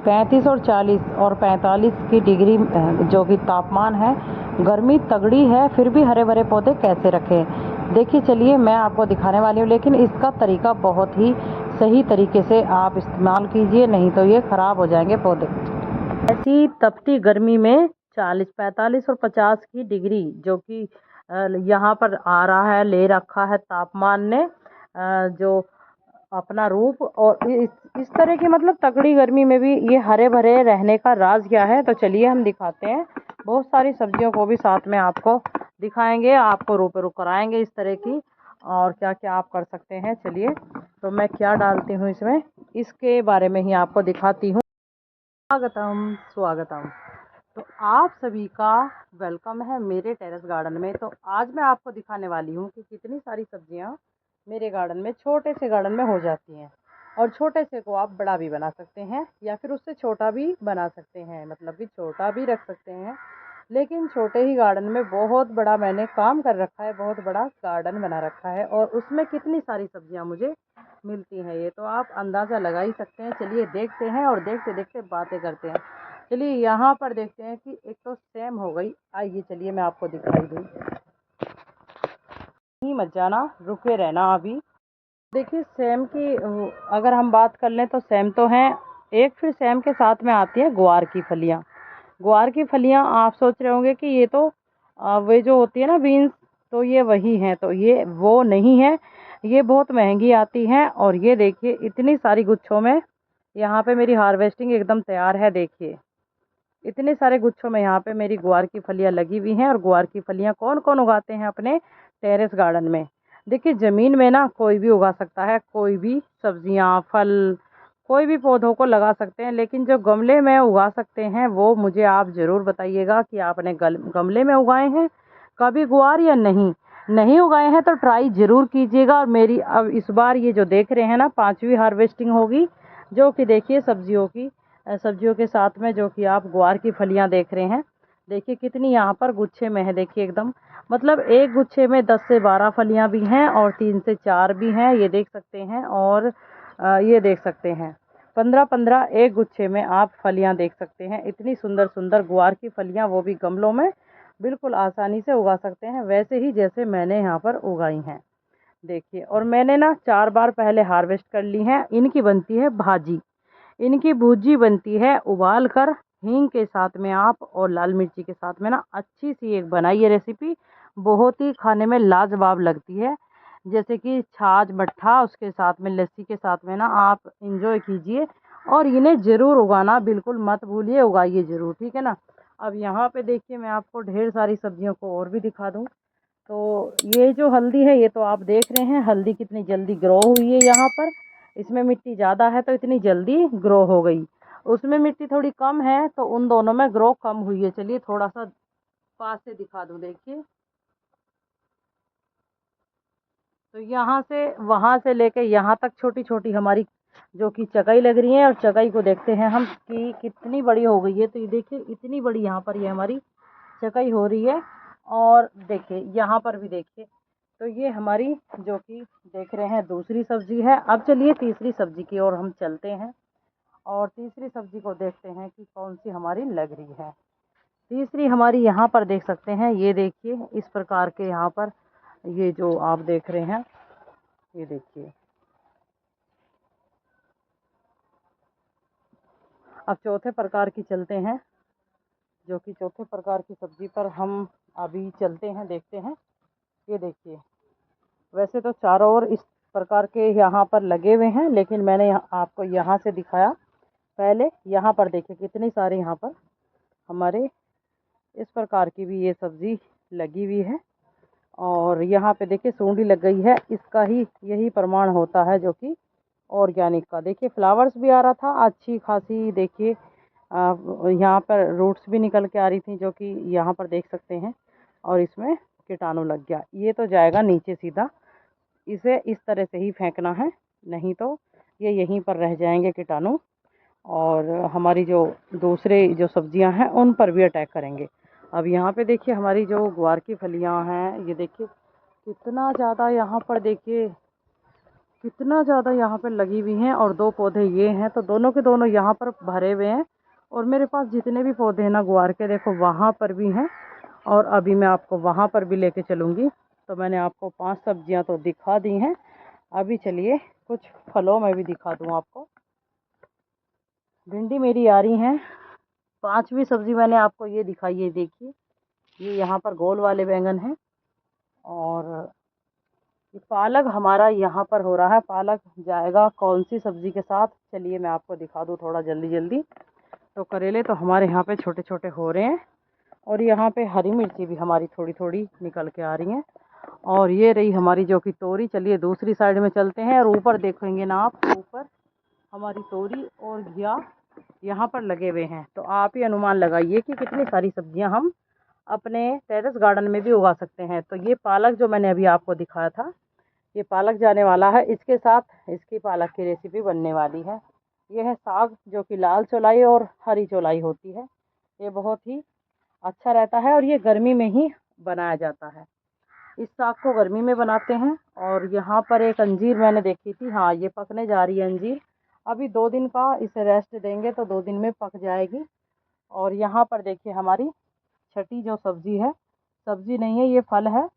35 और 40 और 45 की डिग्री जो कि तापमान है, गर्मी तगड़ी है, फिर भी हरे भरे पौधे कैसे रखें। देखिए चलिए मैं आपको दिखाने वाली हूँ, लेकिन इसका तरीका बहुत ही सही तरीके से आप इस्तेमाल कीजिए, नहीं तो ये ख़राब हो जाएंगे पौधे। ऐसी तपती गर्मी में 40, 45 और 50 की डिग्री जो कि यहाँ पर आ रहा है, ले रखा है तापमान ने जो अपना रूप, और इस तरह की मतलब तगड़ी गर्मी में भी ये हरे भरे रहने का राज क्या है, तो चलिए हम दिखाते हैं। बहुत सारी सब्जियों को भी साथ में आपको दिखाएंगे, आपको रूबरू कराएंगे इस तरह की, और क्या क्या आप कर सकते हैं। चलिए तो मैं क्या डालती हूँ इसमें, इसके बारे में ही आपको दिखाती हूँ। स्वागतम स्वागतम। तो आप सभी का वेलकम है मेरे टेरेस गार्डन में। तो आज मैं आपको दिखाने वाली हूँ कि कितनी सारी सब्जियाँ मेरे गार्डन में, छोटे से गार्डन में हो जाती हैं, और छोटे से को आप बड़ा भी बना सकते हैं या फिर उससे छोटा भी बना सकते हैं, मतलब कि छोटा भी रख सकते हैं। लेकिन छोटे ही गार्डन में बहुत बड़ा मैंने काम कर रखा है, बहुत बड़ा गार्डन बना रखा है, और उसमें कितनी सारी सब्जियां मुझे मिलती हैं ये तो आप अंदाज़ा लगा ही सकते हैं। चलिए देखते हैं और देखते देखते बातें करते हैं। चलिए यहाँ पर देखते हैं कि एक तो सेम हो गई, आइए चलिए मैं आपको दिखाई दूँ, नहीं मत जाना, रुके रहना अभी। देखिए सेम की अगर हम बात कर लें तो सेम तो हैं एक, फिर सेम के साथ में आती है ग्वार की फलियाँ। ग्वार की फलियाँ आप सोच रहे होंगे कि ये तो वे जो होती है ना बीन्स, तो ये वही हैं, तो ये वो नहीं है, ये बहुत महंगी आती हैं। और ये देखिए इतनी सारी गुच्छों में यहाँ पे मेरी हार्वेस्टिंग एकदम तैयार है। देखिए इतने सारे गुच्छों में यहाँ पे मेरी ग्वार की फलियाँ लगी हुई हैं। और ग्वार की फलियाँ कौन कौन उगाते हैं अपने टेरेस गार्डन में? देखिए ज़मीन में ना कोई भी उगा सकता है, कोई भी सब्जियाँ, फल, कोई भी पौधों को लगा सकते हैं, लेकिन जो गमले में उगा सकते हैं वो मुझे आप ज़रूर बताइएगा कि आपने गमले में उगाए हैं कभी ग्वार या नहीं। नहीं उगाए हैं तो ट्राई ज़रूर कीजिएगा। और मेरी अब इस बार ये जो देख रहे हैं ना, 5वीं हार्वेस्टिंग होगी, जो कि देखिए सब्जियों की, सब्जियों के साथ में जो कि आप ग्वार की फलियां देख रहे हैं। देखिए कितनी यहाँ पर गुच्छे में है, देखिए एकदम, मतलब एक गुच्छे में 10 से 12 फलियां भी हैं और 3 से 4 भी हैं, ये देख सकते हैं। और ये देख सकते हैं 15-15 एक गुच्छे में आप फलियां देख सकते हैं। इतनी सुंदर सुंदर ग्वार की फलियां, वो भी गमलों में बिल्कुल आसानी से उगा सकते हैं, वैसे ही जैसे मैंने यहाँ पर उगाई हैं। देखिए, और मैंने ना 4 बार पहले हार्वेस्ट कर ली हैं। इनकी बनती है भाजी, इनकी भुजी बनती है उबाल कर हींग के साथ में आप, और लाल मिर्ची के साथ में ना अच्छी सी एक बनाइए रेसिपी, बहुत ही खाने में लाजवाब लगती है। जैसे कि छाछ मट्ठा, उसके साथ में लस्सी के साथ में ना आप इंजॉय कीजिए। और इन्हें ज़रूर उगाना बिल्कुल मत भूलिए, उगाइए ज़रूर, ठीक है ना। अब यहाँ पे देखिए मैं आपको ढेर सारी सब्जियों को और भी दिखा दूँ। तो ये जो हल्दी है, ये तो आप देख रहे हैं हल्दी कितनी जल्दी ग्रो हुई है यहाँ पर। इसमें मिट्टी ज़्यादा है तो इतनी जल्दी ग्रो हो गई, उसमें मिट्टी थोड़ी कम है तो उन दोनों में ग्रो कम हुई है। चलिए थोड़ा सा पास से दिखा दूँ, देखिए। तो यहाँ से वहाँ से लेके यहाँ तक छोटी छोटी हमारी जो कि चकाई लग रही है, और चकाई को देखते हैं हम कि कितनी बड़ी हो गई है। तो ये देखिए इतनी बड़ी यहाँ पर ये हमारी चकाई हो रही है। और देखिए यहाँ पर भी देखिए, तो ये हमारी जो कि देख रहे हैं दूसरी सब्जी है। अब चलिए तीसरी सब्जी की ओर हम चलते हैं, और तीसरी सब्जी को देखते हैं कि कौन सी हमारी लग रही है। तीसरी हमारी यहाँ पर देख सकते हैं, ये देखिए इस प्रकार के यहाँ पर, ये जो आप देख रहे हैं, ये देखिए। अब चौथे प्रकार की चलते हैं, जो कि चौथे प्रकार की सब्जी पर हम अभी चलते हैं, देखते हैं। ये देखिए, वैसे तो चारों ओर इस प्रकार के यहाँ पर लगे हुए हैं, लेकिन मैंने आपको यहाँ से दिखाया। पहले यहाँ पर देखिए कितनी सारी यहाँ पर हमारे इस प्रकार की भी ये सब्जी लगी हुई है। और यहाँ पे देखिए सूंडी लग गई है, इसका ही यही प्रमाण होता है जो कि ऑर्गेनिक का। देखिए फ्लावर्स भी आ रहा था अच्छी खासी, देखिए यहाँ पर रूट्स भी निकल के आ रही थी, जो कि यहाँ पर देख सकते हैं। और इसमें कीटाणु लग गया, ये तो जाएगा नीचे सीधा, इसे इस तरह से ही फेंकना है, नहीं तो ये यहीं पर रह जाएंगे कीटाणु, और हमारी जो दूसरे जो सब्जियां हैं उन पर भी अटैक करेंगे। अब यहाँ पे देखिए हमारी जो ग्वार की फलियां हैं, ये देखिए कितना ज़्यादा यहाँ पर देखिए कितना ज़्यादा यहाँ पे लगी हुई हैं। और 2 पौधे ये हैं, तो दोनों के दोनों यहाँ पर भरे हुए हैं। और मेरे पास जितने भी पौधे हैं ना गुआर के, देखो वहाँ पर भी हैं। और अभी मैं आपको वहाँ पर भी लेके चलूँगी। तो मैंने आपको 5 सब्जियाँ तो दिखा दी हैं। अभी चलिए कुछ फलों में भी दिखा दूँ आपको। भिंडी मेरी आ रही हैं। 5वीं सब्ज़ी मैंने आपको ये दिखाई है, देखिए ये यहाँ पर गोल वाले बैंगन हैं। और ये पालक हमारा यहाँ पर हो रहा है। पालक जाएगा कौन सी सब्ज़ी के साथ, चलिए मैं आपको दिखा दूँ थोड़ा जल्दी जल्दी। तो करेले तो हमारे यहाँ पे छोटे छोटे हो रहे हैं। और यहाँ पे हरी मिर्ची भी हमारी थोड़ी थोड़ी निकल के आ रही हैं। और ये रही हमारी जो कि तोरी। चलिए दूसरी साइड में चलते हैं। और ऊपर देखेंगे ना आप, ऊपर हमारी तोरी और घिया यहाँ पर लगे हुए हैं। तो आप ही अनुमान लगाइए कि कितनी सारी सब्जियाँ हम अपने टेरेस गार्डन में भी उगा सकते हैं। तो ये पालक जो मैंने अभी आपको दिखाया था, ये पालक जाने वाला है। इसके साथ इसकी पालक की रेसिपी बनने वाली है। ये है साग, जो कि लाल चौलाई और हरी चौलाई होती है। ये बहुत ही अच्छा रहता है और ये गर्मी में ही बनाया जाता है। इस साग को गर्मी में बनाते हैं। और यहाँ पर एक अंजीर मैंने देखी थी, हाँ ये पकने जा रही है अंजीर। अभी 2 दिन का इसे रेस्ट देंगे तो 2 दिन में पक जाएगी। और यहाँ पर देखिए हमारी छठी जो सब्ज़ी है, सब्ज़ी नहीं है ये फल है।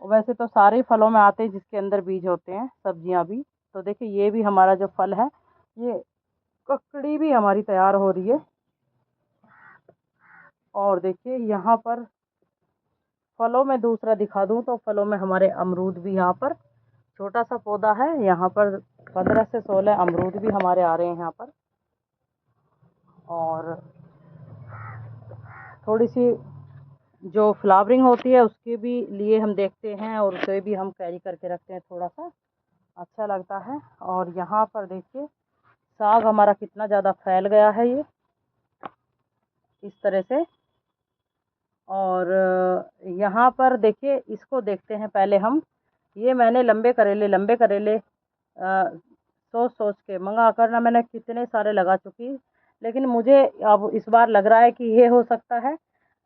वैसे तो सारे फलों में आते हैं जिसके अंदर बीज होते हैं, सब्जियां भी। तो देखिए ये भी हमारा जो फल है, ये ककड़ी भी हमारी तैयार हो रही है। और देखिए यहाँ पर फलों में दूसरा दिखा दूँ तो फलों में हमारे अमरूद भी यहाँ पर छोटा सा पौधा है। यहाँ पर 15 से 16 अमरूद भी हमारे आ रहे हैं यहाँ पर। और थोड़ी सी जो फ्लावरिंग होती है उसके भी लिए हम देखते हैं और उसे भी हम कैरी करके रखते हैं, थोड़ा सा अच्छा लगता है। और यहाँ पर देखिए साग हमारा कितना ज़्यादा फैल गया है, ये इस तरह से। और यहाँ पर देखिए, इसको देखते हैं पहले हम। ये मैंने लंबे करेले सोच सोच के मंगा कर ना मैंने कितने सारे लगा चुकी। लेकिन मुझे अब इस बार लग रहा है कि ये हो सकता है,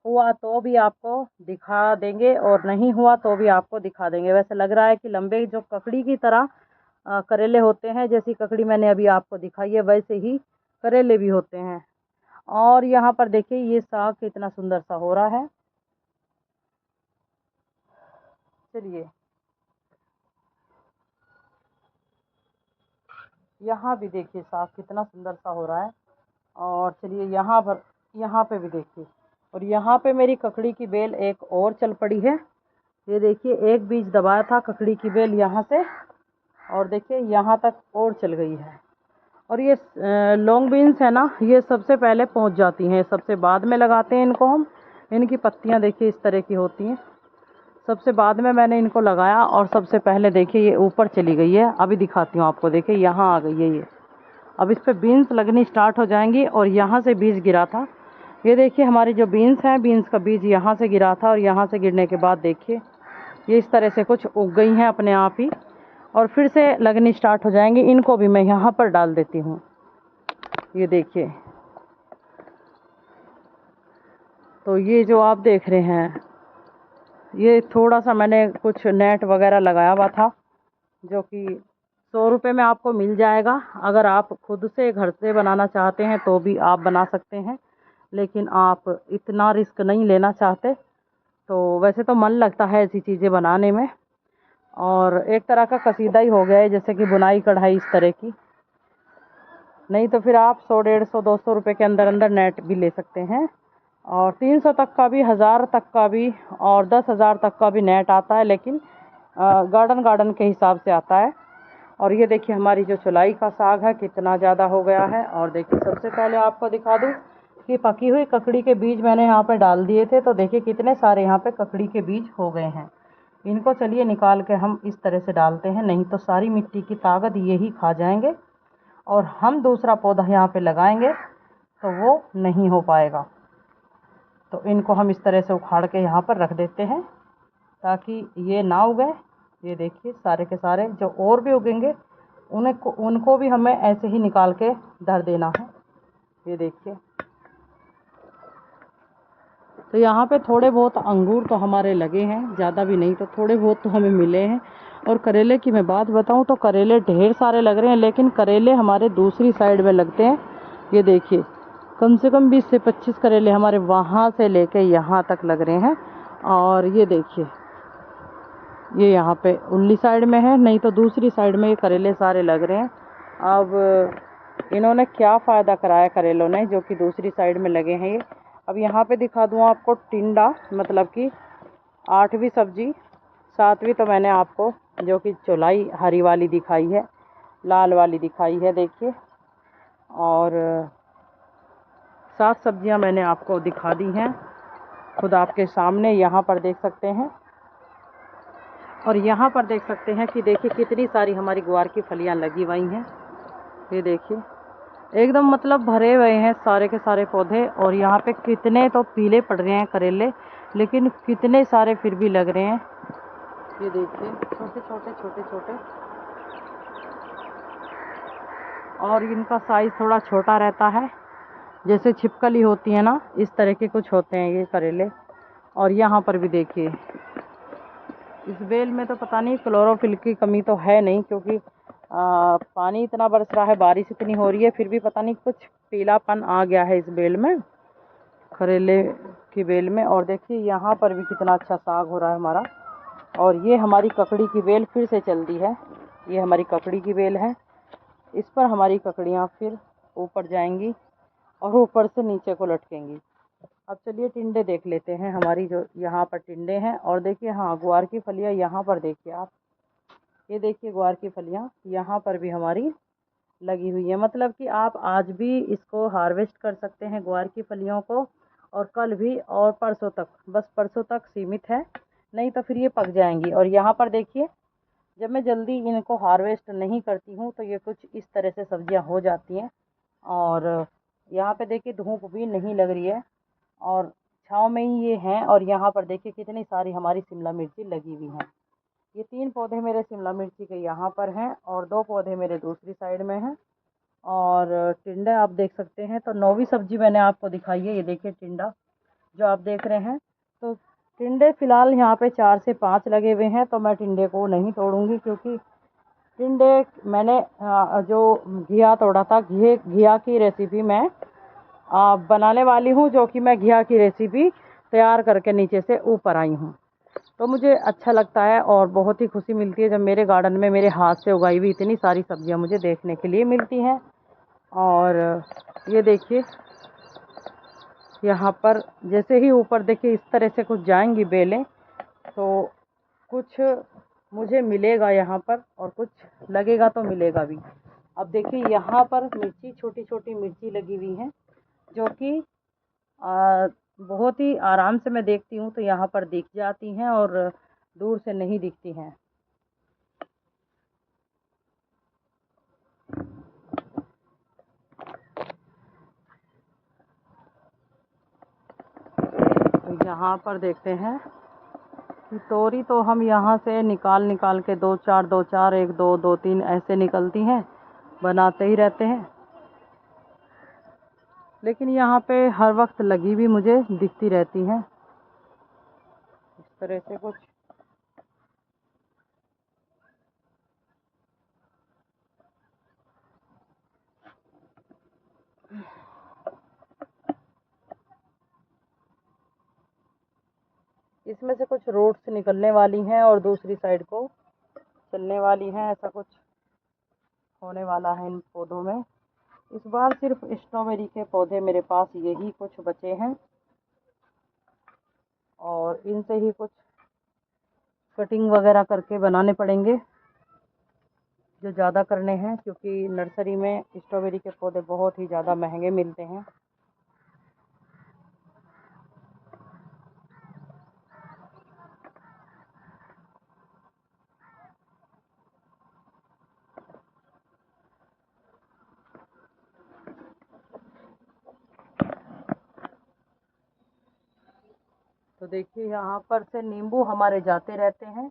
हुआ तो भी आपको दिखा देंगे और नहीं हुआ तो भी आपको दिखा देंगे। वैसे लग रहा है कि लंबे जो ककड़ी की तरह करेले होते हैं, जैसी ककड़ी मैंने अभी आपको दिखाई है वैसे ही करेले भी होते हैं। और यहाँ पर देखिए ये साग कितना सुंदर सा हो रहा है। चलिए यहाँ भी देखिए साग कितना सुंदर सा हो रहा है। और चलिए यहाँ पे भी देखिए। और यहाँ पे मेरी ककड़ी की बेल एक और चल पड़ी है। ये देखिए एक बीज दबाया था ककड़ी की बेल यहाँ से, और देखिए यहाँ तक और चल गई है। और ये लॉन्ग बीन्स है ना, ये सबसे पहले पहुँच जाती हैं, सबसे बाद में लगाते हैं इनको हम। इनकी पत्तियाँ देखिए इस तरह की होती हैं। सबसे बाद में मैंने इनको लगाया और सबसे पहले देखिए ये ऊपर चली गई है। अभी दिखाती हूँ आपको, देखिए यहाँ आ गई है ये। अब इस पे बीन्स लगनी स्टार्ट हो जाएंगी। और यहाँ से बीज गिरा था, ये देखिए हमारी जो बीन्स हैं, बीन्स का बीज यहाँ से गिरा था। और यहाँ से गिरने के बाद देखिए ये इस तरह से कुछ उग गई हैं अपने आप ही, और फिर से लगनी स्टार्ट हो जाएंगी। इनको भी मैं यहाँ पर डाल देती हूँ। ये देखिए, तो ये जो आप देख रहे हैं, ये थोड़ा सा मैंने कुछ नेट वगैरह लगाया हुआ था, जो कि 100 रुपये में आपको मिल जाएगा। अगर आप खुद से घर से बनाना चाहते हैं तो भी आप बना सकते हैं, लेकिन आप इतना रिस्क नहीं लेना चाहते तो वैसे तो मन लगता है ऐसी चीज़ें बनाने में। और एक तरह का कसीदा ही हो गया है, जैसे कि बुनाई कढ़ाई इस तरह की। नहीं तो फिर आप 100, 150, 200 रुपये के अंदर अंदर नेट भी ले सकते हैं। और 300 तक का भी, 1000 तक का भी, और 10,000 तक का भी नेट आता है, लेकिन गार्डन गार्डन के हिसाब से आता है। और ये देखिए हमारी जो चौलाई का साग है कितना ज़्यादा हो गया है। और देखिए सबसे पहले आपको दिखा दूँ कि पकी हुई ककड़ी के बीज मैंने यहाँ पे डाल दिए थे, तो देखिए कितने सारे यहाँ पे ककड़ी के बीज हो गए हैं। इनको चलिए निकाल के हम इस तरह से डालते हैं, नहीं तो सारी मिट्टी की ताकत ये ही खा जाएंगे और हम दूसरा पौधा यहाँ पे लगाएंगे तो वो नहीं हो पाएगा। तो इनको हम इस तरह से उखाड़ के यहाँ पर रख देते हैं ताकि ये ना उगे। ये देखिए सारे के सारे जो और भी उगेंगे उनको भी हमें ऐसे ही निकाल के धर देना है। ये देखिए, तो यहाँ पे थोड़े बहुत अंगूर तो हमारे लगे हैं, ज़्यादा भी नहीं, तो थोड़े बहुत तो हमें मिले हैं। और करेले की मैं बात बताऊं तो करेले ढेर सारे लग रहे हैं, लेकिन करेले हमारे दूसरी साइड में लगते हैं। ये देखिए कम से कम 20 से 25 करेले हमारे वहाँ से लेके यहाँ तक लग रहे हैं। और ये देखिए ये यहाँ पे उल्ली साइड में है, नहीं तो दूसरी साइड में ये करेले सारे लग रहे हैं। अब इन्होंने क्या फ़ायदा कराया करेलों ने, जो कि दूसरी साइड में लगे हैं ये। अब यहाँ पे दिखा दूँ आपको टिंडा, मतलब कि 8वीं सब्जी। 7वीं तो मैंने आपको जो कि चौलाई हरी वाली दिखाई है, लाल वाली दिखाई है देखिए। और 7 सब्जियां मैंने आपको दिखा दी हैं खुद आपके सामने, यहाँ पर देख सकते हैं। और यहाँ पर देख सकते हैं कि देखिए कितनी सारी हमारी ग्वार की फलियां लगी हुई हैं। ये देखिए एकदम मतलब भरे हुए हैं सारे के सारे पौधे। और यहाँ पे कितने तो पीले पड़ रहे हैं करेले, लेकिन कितने सारे फिर भी लग रहे हैं। ये देखिए छोटे छोटे छोटे छोटे, और इनका साइज़ थोड़ा छोटा रहता है, जैसे छिपकली होती है ना, इस तरह के कुछ होते हैं ये करेले। और यहाँ पर भी देखिए इस बेल में तो पता नहीं क्लोरोफिल की कमी तो है नहीं, क्योंकि पानी इतना बरस रहा है, बारिश इतनी हो रही है, फिर भी पता नहीं कुछ पीलापन आ गया है इस बेल में, करेले की बेल में। और देखिए यहाँ पर भी कितना अच्छा साग हो रहा है हमारा। और ये हमारी ककड़ी की बेल फिर से चल दी है, ये हमारी ककड़ी की बेल है। इस पर हमारी ककड़ियाँ फिर ऊपर जाएंगी और ऊपर से नीचे को लटकेंगी। अब चलिए टिंडे देख लेते हैं हमारी, जो यहाँ पर टिंडे हैं। और देखिए हाँ ग्वार की फलियाँ यहाँ पर देखिए आप, ये देखिए ग्वार की फलियाँ यहाँ पर भी हमारी लगी हुई है। मतलब कि आप आज भी इसको हार्वेस्ट कर सकते हैं ग्वार की फलियों को, और कल भी, और परसों तक, बस परसों तक सीमित है, नहीं तो फिर ये पक जाएंगी। और यहाँ पर देखिए जब मैं जल्दी इनको हार्वेस्ट नहीं करती हूँ तो ये कुछ इस तरह से सब्जियाँ हो जाती हैं। और यहाँ पे देखिए धूप भी नहीं लग रही है और छाँव में ही ये हैं। और यहाँ पर देखिए कितनी सारी हमारी शिमला मिर्ची लगी हुई हैं। ये 3 पौधे मेरे शिमला मिर्ची के यहाँ पर हैं और 2 पौधे मेरे दूसरी साइड में हैं। और टिंडे आप देख सकते हैं, तो 9वीं सब्जी मैंने आपको दिखाई है। ये देखिए टिंडा जो आप देख रहे हैं, तो टिंडे फ़िलहाल यहाँ पे 4 से 5 लगे हुए हैं, तो मैं टिंडे को नहीं तोड़ूंगी, क्योंकि टिंडे मैंने जो घिया तोड़ा था, घिया की रेसिपी मैं बनाने वाली हूँ, जो कि मैं घिया की रेसिपी तैयार करके नीचे से ऊपर आई हूँ। तो मुझे अच्छा लगता है और बहुत ही खुशी मिलती है जब मेरे गार्डन में मेरे हाथ से उगाई हुई इतनी सारी सब्जियां मुझे देखने के लिए मिलती हैं। और ये देखिए यहाँ पर जैसे ही ऊपर देखिए इस तरह से कुछ जाएंगी बेलें, तो कुछ मुझे मिलेगा यहाँ पर और कुछ लगेगा तो मिलेगा भी। अब देखिए यहाँ पर मिर्ची, छोटी छोटी मिर्ची लगी हुई हैं, जो कि बहुत ही आराम से मैं देखती हूँ तो यहाँ पर दिख जाती हैं और दूर से नहीं दिखती हैं। तो यहाँ पर देखते हैं कि तोरी तो हम यहाँ से निकाल निकाल के 2-4 2-4 1-2 2-3 ऐसे निकलती हैं, बनाते ही रहते हैं। लेकिन यहाँ पे हर वक्त लगी भी मुझे दिखती रहती हैं इस तरह से कुछ। इसमें से कुछ रूट्स निकलने वाली हैं और दूसरी साइड को चलने वाली हैं, ऐसा कुछ होने वाला है इन पौधों में। इस बार सिर्फ स्ट्रॉबेरी के पौधे मेरे पास यही कुछ बचे हैं और इनसे ही कुछ कटिंग वगैरह करके बनाने पड़ेंगे, जो ज़्यादा करने हैं, क्योंकि नर्सरी में स्ट्रॉबेरी के पौधे बहुत ही ज़्यादा महंगे मिलते हैं। तो देखिए यहाँ पर से नींबू हमारे जाते रहते हैं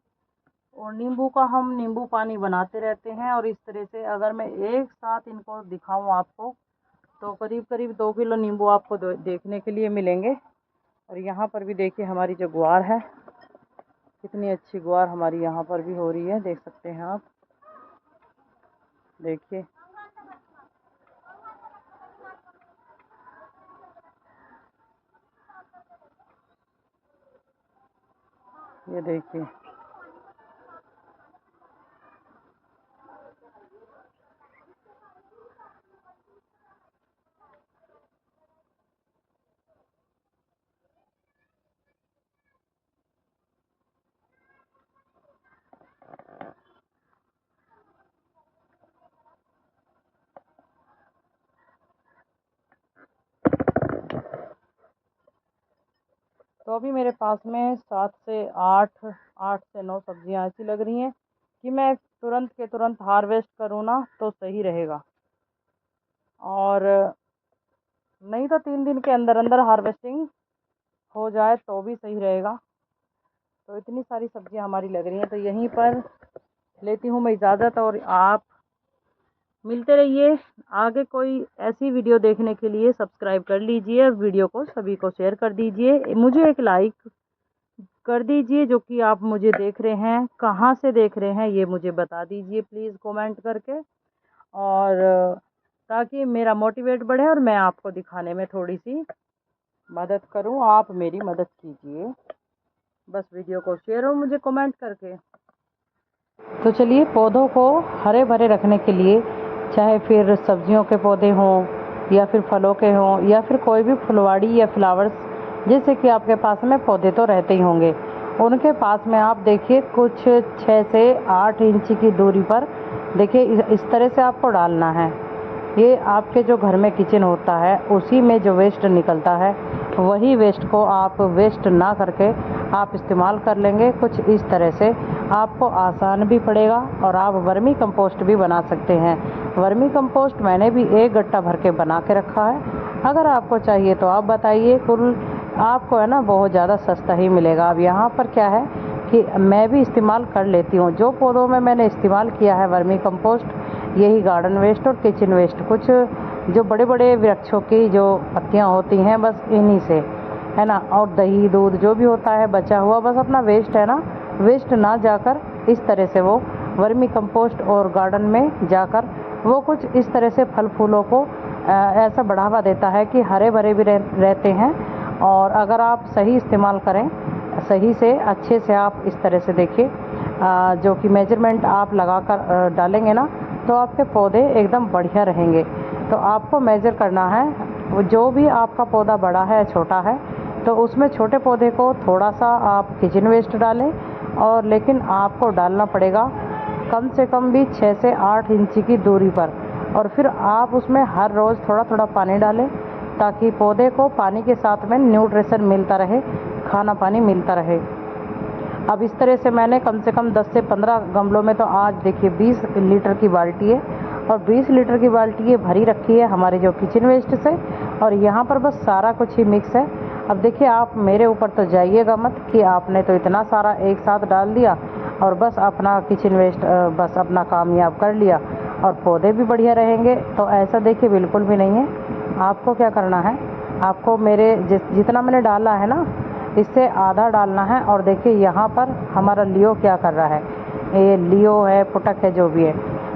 और नींबू का हम नींबू पानी बनाते रहते हैं। और इस तरह से अगर मैं एक साथ इनको दिखाऊं आपको, तो करीब करीब 2 किलो नींबू आपको देखने के लिए मिलेंगे। और यहाँ पर भी देखिए हमारी जो ग्वार है कितनी अच्छी गुआर हमारी यहाँ पर भी हो रही है, देख सकते हैं आप। देखिए ये देखिए। तो अभी मेरे पास में 7 से 8, 8 से 9 सब्जियां ऐसी लग रही हैं कि मैं तुरंत के तुरंत हार्वेस्ट करूँ ना तो सही रहेगा, और नहीं तो 3 दिन के अंदर अंदर हार्वेस्टिंग हो जाए तो भी सही रहेगा। तो इतनी सारी सब्जियां हमारी लग रही हैं, तो यहीं पर लेती हूँ मैं इजाज़त, और आप मिलते रहिए। आगे कोई ऐसी वीडियो देखने के लिए सब्सक्राइब कर लीजिए, वीडियो को सभी को शेयर कर दीजिए, मुझे एक लाइक कर दीजिए। जो कि आप मुझे देख रहे हैं, कहाँ से देख रहे हैं ये मुझे बता दीजिए प्लीज़ कमेंट करके, और ताकि मेरा मोटिवेट बढ़े और मैं आपको दिखाने में थोड़ी सी मदद करूं। आप मेरी मदद कीजिए, बस वीडियो को शेयर और मुझे कमेंट करके। तो चलिए, पौधों को हरे भरे रखने के लिए, चाहे फिर सब्जियों के पौधे हों या फिर फलों के हों या फिर कोई भी फुलवाड़ी या फ्लावर्स, जैसे कि आपके पास में पौधे तो रहते ही होंगे, उनके पास में आप देखिए कुछ 6 से 8 इंच की दूरी पर देखिए इस तरह से आपको डालना है। ये आपके जो घर में किचन होता है उसी में जो वेस्ट निकलता है, वही वेस्ट को आप वेस्ट ना करके आप इस्तेमाल कर लेंगे कुछ इस तरह से। आपको आसान भी पड़ेगा और आप वर्मी कंपोस्ट भी बना सकते हैं। वर्मी कंपोस्ट मैंने भी एक गट्टा भर के बना के रखा है, अगर आपको चाहिए तो आप बताइए। कुल आपको है ना बहुत ज़्यादा सस्ता ही मिलेगा। अब यहाँ पर क्या है कि मैं भी इस्तेमाल कर लेती हूँ। जो पौधों में मैंने इस्तेमाल किया है वर्मी कंपोस्ट, यही गार्डन वेस्ट और किचन वेस्ट, कुछ जो बड़े बड़े वृक्षों की जो पत्तियाँ होती हैं बस इन्हीं से है ना, और दही दूध जो भी होता है बचा हुआ, बस अपना वेस्ट है ना, वेस्ट ना जाकर इस तरह से वो वर्मी कंपोस्ट और गार्डन में जाकर वो कुछ इस तरह से फल फूलों को ऐसा बढ़ावा देता है कि हरे भरे भी रहते हैं। और अगर आप सही इस्तेमाल करें, सही से अच्छे से आप इस तरह से देखिए, जो कि मेजरमेंट आप लगा कर डालेंगे ना, तो आपके पौधे एकदम बढ़िया रहेंगे। तो आपको मेज़र करना है, जो भी आपका पौधा बड़ा है छोटा है, तो उसमें छोटे पौधे को थोड़ा सा आप किचन वेस्ट डालें, और लेकिन आपको डालना पड़ेगा कम से कम भी 6 से 8 इंच की दूरी पर। और फिर आप उसमें हर रोज़ थोड़ा थोड़ा पानी डालें, ताकि पौधे को पानी के साथ में न्यूट्रिशन मिलता रहे, खाना पानी मिलता रहे। अब इस तरह से मैंने कम से कम 10 से 15 गमलों में, तो आज देखिए 20 लीटर की बाल्टी है, और 20 लीटर की बाल्टी ये भरी रखी है हमारे जो किचन वेस्ट से, और यहाँ पर बस सारा कुछ ही मिक्स है। अब देखिए, आप मेरे ऊपर तो जाइएगा मत कि आपने तो इतना सारा एक साथ डाल दिया और बस अपना किचन वेस्ट बस अपना कामयाब कर लिया और पौधे भी बढ़िया रहेंगे, तो ऐसा देखिए बिल्कुल भी नहीं है। आपको क्या करना है, आपको मेरे जितना मैंने डाला है ना, इससे आधा डालना है। और देखिए यहाँ पर हमारा लियो क्या कर रहा है, ये लियो है, पुटक है, जो भी है,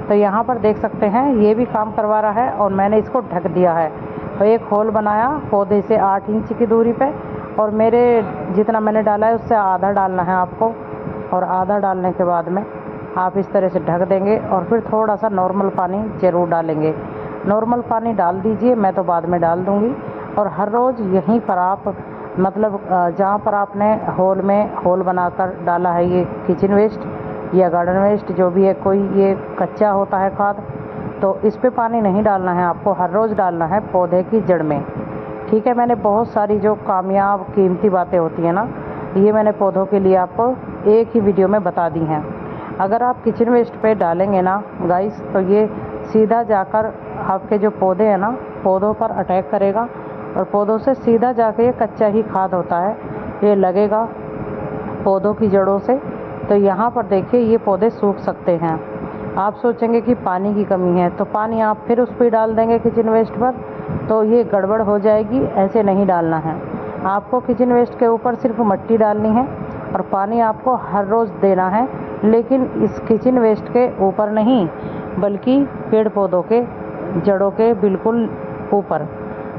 तो यहाँ पर देख सकते हैं ये भी काम करवा रहा है, और मैंने इसको ढक दिया है। तो एक होल बनाया पौधे से 8 इंच की दूरी पे, और मेरे जितना मैंने डाला है उससे आधा डालना है आपको, और आधा डालने के बाद में आप इस तरह से ढक देंगे, और फिर थोड़ा सा नॉर्मल पानी ज़रूर डालेंगे। नॉर्मल पानी डाल दीजिए, मैं तो बाद में डाल दूँगी। और हर रोज़ यहीं पर आप मतलब जहाँ पर आपने होल में होल बनाकर डाला है ये किचन वेस्ट या गार्डन वेस्ट जो भी है, कोई ये कच्चा होता है खाद, तो इस पे पानी नहीं डालना है आपको, हर रोज़ डालना है पौधे की जड़ में। ठीक है, मैंने बहुत सारी जो कामयाब कीमती बातें होती हैं ना, ये मैंने पौधों के लिए आपको एक ही वीडियो में बता दी हैं। अगर आप किचन वेस्ट पे डालेंगे ना गाइस, तो ये सीधा जाकर आपके जो पौधे हैं ना, पौधों पर अटैक करेगा, और पौधों से सीधा जाके ये कच्चा ही खाद होता है, ये लगेगा पौधों की जड़ों से। तो यहाँ पर देखिए ये पौधे सूख सकते हैं। आप सोचेंगे कि पानी की कमी है, तो पानी आप फिर उस पर डाल देंगे किचन वेस्ट पर, तो ये गड़बड़ हो जाएगी। ऐसे नहीं डालना है आपको। किचन वेस्ट के ऊपर सिर्फ मिट्टी डालनी है, और पानी आपको हर रोज़ देना है, लेकिन इस किचन वेस्ट के ऊपर नहीं, बल्कि पेड़ पौधों के जड़ों के बिल्कुल ऊपर।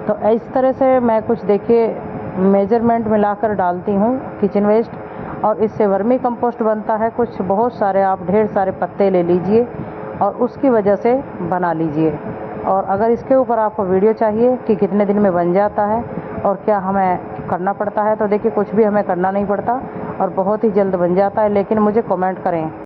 तो इस तरह से मैं कुछ देखिए मेजरमेंट मिलाकर डालती हूँ किचन वेस्ट, और इससे वर्मी कंपोस्ट बनता है। कुछ बहुत सारे आप ढेर सारे पत्ते ले लीजिए और उसकी वजह से बना लीजिए। और अगर इसके ऊपर आपको वीडियो चाहिए कि कितने दिन में बन जाता है और क्या हमें करना पड़ता है, तो देखिए कुछ भी हमें करना नहीं पड़ता और बहुत ही जल्द बन जाता है। लेकिन मुझे कमेंट करें।